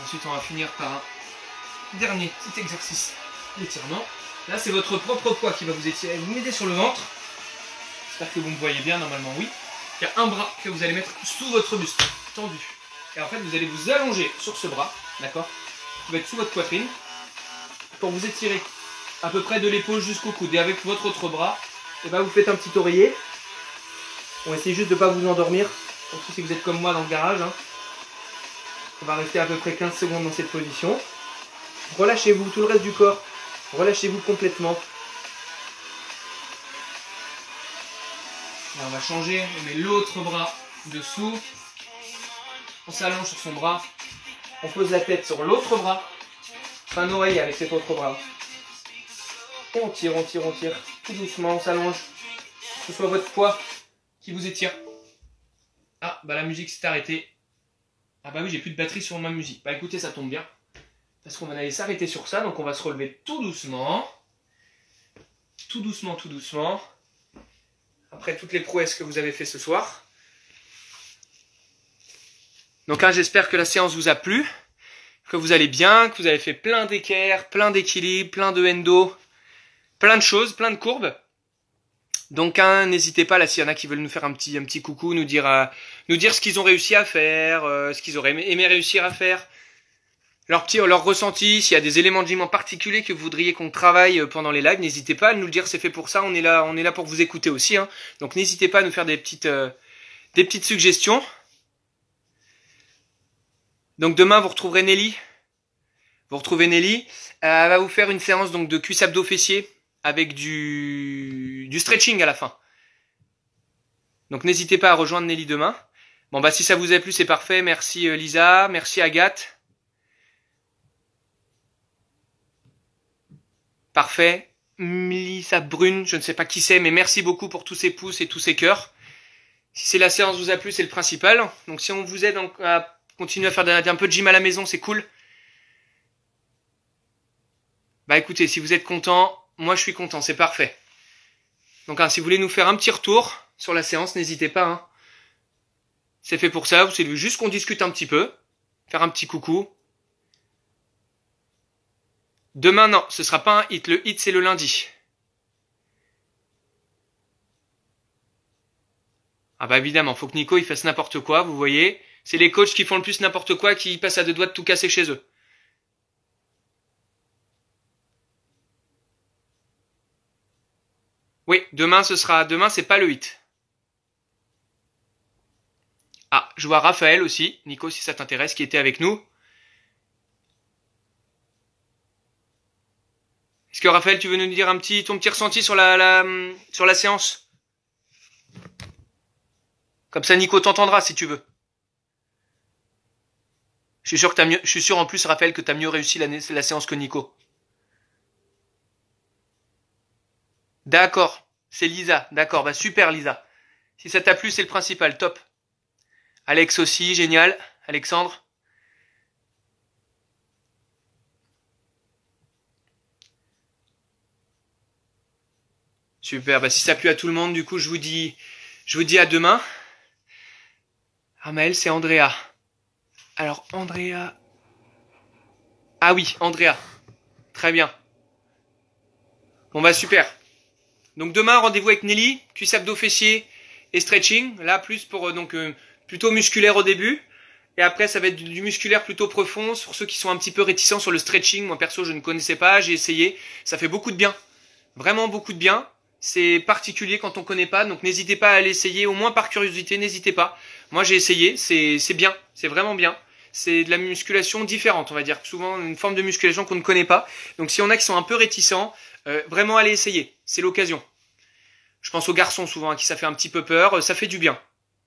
Ensuite, on va finir par un dernier petit exercice d'étirement. Là, c'est votre propre poids qui va vous étirer. Vous mettez sur le ventre. J'espère que vous me voyez bien, normalement oui. Il y a un bras que vous allez mettre sous votre buste, tendu. Et en fait, vous allez vous allonger sur ce bras, d'accord, qui va être sous votre poitrine, pour vous étirer à peu près de l'épaule jusqu'au coude. Et avec votre autre bras, et ben, vous faites un petit oreiller. On va essayer juste de ne pas vous endormir, surtout si vous êtes comme moi dans le garage. On va rester à peu près 15 secondes dans cette position. Relâchez-vous, tout le reste du corps. Relâchez-vous complètement. Là, on va changer. On met l'autre bras dessous. On s'allonge sur son bras. On pose la tête sur l'autre bras. Un oreiller avec cet autre bras. Et on tire. Tout doucement, on s'allonge. Que ce soit votre poids qui vous étire. Ah, bah la musique s'est arrêtée. Ah bah oui, j'ai plus de batterie sur ma musique. Bah écoutez, ça tombe bien. Parce qu'on va aller s'arrêter sur ça. Donc on va se relever tout doucement. Tout doucement. Après toutes les prouesses que vous avez fait ce soir. Donc j'espère que la séance vous a plu. Que vous allez bien. Que vous avez fait plein d'équerres, plein d'équilibres, plein de endo. Plein de choses, plein de courbes. Donc n'hésitez pas là s'il y en a qui veulent nous faire un petit coucou, nous dire ce qu'ils ont réussi à faire, ce qu'ils auraient aimé réussir à faire. leur ressenti, s'il y a des éléments de gym en particulier que vous voudriez qu'on travaille pendant les lives, n'hésitez pas à nous le dire, c'est fait pour ça, on est là pour vous écouter aussi, hein. Donc n'hésitez pas à nous faire des petites suggestions. Donc demain vous retrouverez Nelly. Vous retrouvez Nelly, elle va vous faire une séance donc de cuisse abdos fessiers avec du stretching à la fin. Donc n'hésitez pas à rejoindre Nelly demain. Bon bah si ça vous a plu c'est parfait, merci Lisa, merci Agathe. Parfait. Melissa Brune, je ne sais pas qui c'est, mais merci beaucoup pour tous ces pouces et tous ces cœurs. Si c'est la séance vous a plu, c'est le principal. Donc si on vous aide à continuer à faire un peu de gym à la maison, c'est cool. Bah écoutez, si vous êtes content, moi je suis content, c'est parfait. Donc si vous voulez nous faire un petit retour sur la séance, n'hésitez pas. Hein. C'est fait pour ça, c'est juste qu'on discute un petit peu, faire un petit coucou. Demain, non, ce sera pas un hit. Le hit, c'est le lundi. Ah bah évidemment, faut que Nico il fasse n'importe quoi, vous voyez. C'est les coachs qui font le plus n'importe quoi qui passent à deux doigts de tout casser chez eux. Oui, demain c'est pas le hit. Ah, je vois Raphaël aussi, Nico si ça t'intéresse, qui était avec nous. Est-ce que Raphaël, tu veux nous dire ton petit ressenti sur sur la séance? Comme ça, Nico t'entendra si tu veux. Je suis sûr en plus, Raphaël, que t'as mieux réussi la séance que Nico. D'accord. C'est Lisa. D'accord. Bah, super, Lisa. Si ça t'a plu, c'est le principal. Top. Alex aussi. Génial. Alexandre. Super. Bah, si ça a plu à tout le monde, du coup, je vous dis à demain. Ah, Maëlle, c'est Andrea. Alors, Andrea. Ah oui, Andrea. Très bien. Bon, bah, super. Donc, demain, rendez-vous avec Nelly. Cuisse abdos fessiers et stretching. Là, plus pour, plutôt musculaire au début. Et après, ça va être du musculaire plutôt profond. Pour ceux qui sont un petit peu réticents sur le stretching. Moi, perso, je ne connaissais pas. J'ai essayé. Ça fait beaucoup de bien. Vraiment beaucoup de bien. C'est particulier quand on connaît pas. Donc, n'hésitez pas à l'essayer. Au moins par curiosité, n'hésitez pas. Moi, j'ai essayé. C'est bien. C'est vraiment bien. C'est de la musculation différente, on va dire. Souvent, une forme de musculation qu'on ne connaît pas. Donc, si on a qui sont un peu réticents, vraiment allez essayer. C'est l'occasion. Je pense aux garçons souvent à qui ça fait un petit peu peur. Ça fait du bien.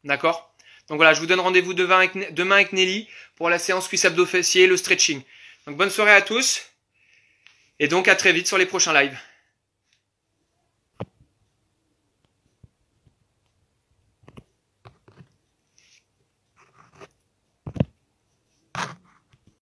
D'accord ? Donc voilà, je vous donne rendez-vous demain avec Nelly pour la séance cuisse abdos fessiers, le stretching. Donc bonne soirée à tous. Et donc à très vite sur les prochains lives.